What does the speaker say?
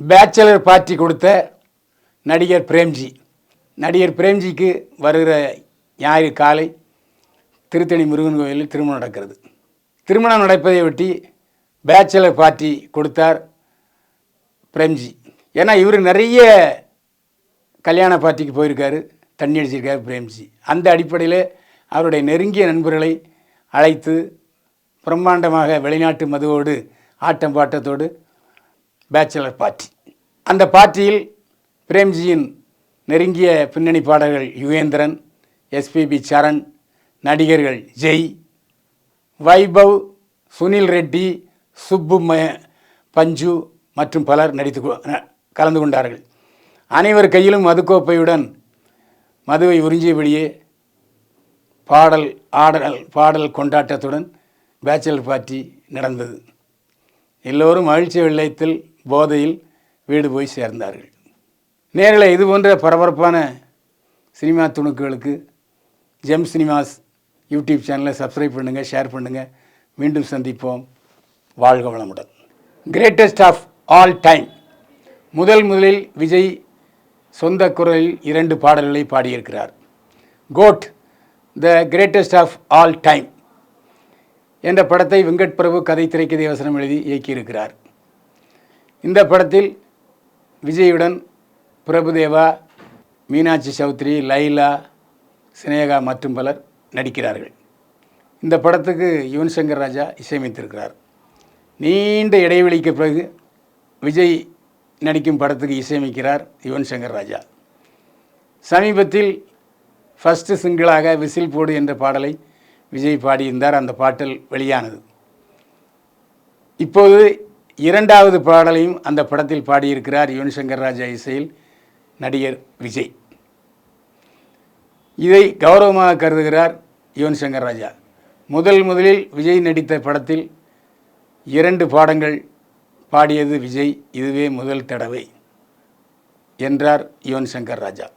Bachelor party கொடுத்த நடிகர் பிரேம்ஜி. நடிகர் பிரேம்ஜிக்கு வருகிற ஞாயிறு காலை திருத்தணி முருகன் கோயிலில் திருமணம் நடக்கிறது. திருமணம் நடப்பதை ஒட்டி பேச்சலர் பார்ட்டி கொடுத்தார் பிரேம்ஜி. ஏன்னா இவர் நிறைய கல்யாண பார்ட்டிக்கு போயிருக்காரு, தண்ணி அடிச்சிருக்காரு பிரேம்ஜி. அந்த அடிப்படையில் அவருடைய நெருங்கிய நண்பர்களை அழைத்து பிரம்மாண்டமாக வெளிநாட்டு மதுவோடு ஆட்டம் பாட்டத்தோடு பேச்சலர் பார்ட்டி. அந்த பார்ட்டியில் பிரேம்ஜியின் நெருங்கிய பின்னணி பாடகர்கள் யுகேந்திரன், எஸ்பிபி சரண், நடிகர்கள் ஜெய், வைபவ், சுனில் ரெட்டி, சுப்பு, பஞ்சு மற்றும் பலர் கலந்து கொண்டார்கள். அனைவர் கையிலும் மதுக்கோப்பையுடன் மதுவை உறிஞ்சியபடியே பாடல் கொண்டாட்டத்துடன் பேச்சலர் பார்ட்டி நடந்தது. எல்லோரும் மகிழ்ச்சி வெள்ளத்தில் போதையில் வீடு போய் சேர்ந்தார்கள். நேரில் இது போன்ற பரபரப்பான சினிமா துணுக்குகளுக்கு ஜெம் சினிமாஸ் யூடியூப் சேனலை சப்ஸ்கிரைப் பண்ணுங்கள், ஷேர் பண்ணுங்கள். மீண்டும் சந்திப்போம். வாழ்க வளமுடன். Greatest of all time. முதலில் விஜய் சொந்த குரலில் 2 பாடல்களை பாடியிருக்கிறார். GOAT the greatest of all time என்ற படத்தை வெங்கட் பிரபு கதை திரைக்கதை வசனம் எழுதி இயக்கியிருக்கிறார். இந்த படத்தில் விஜயுடன் பிரபுதேவா, மீனாட்சி சௌத்ரி, லைலா, சினேகா மற்றும் பலர் நடிக்கிறார்கள். இந்த படத்துக்கு யுவன் சங்கர் ராஜா இசையமைத்திருக்கிறார். நீண்ட இடைவெளிக்கு பிறகு விஜய் நடிக்கும் படத்துக்கு இசையமைக்கிறார் யுவன் சங்கர் ராஜா. சமீபத்தில் ஃபஸ்ட்டு சிங்கிளாக விசில் போடு என்ற பாடலை விஜய் பாடியிருந்தார். அந்த பாடல் வெளியானது. இப்போது 2வது பாடலையும் அந்த படத்தில் பாடியிருக்கிறார் யுவன் சங்கர் ராஜா இசையில் நடிகர் விஜய். இதை கௌரவமாக கருதுகிறார் யுவன் சங்கர் ராஜா. முதலில் விஜய் நடித்த படத்தில் 2 பாடங்கள் பாடியது விஜய், இதுவே முதல் தடவை என்றார் யுவன் சங்கர் ராஜா.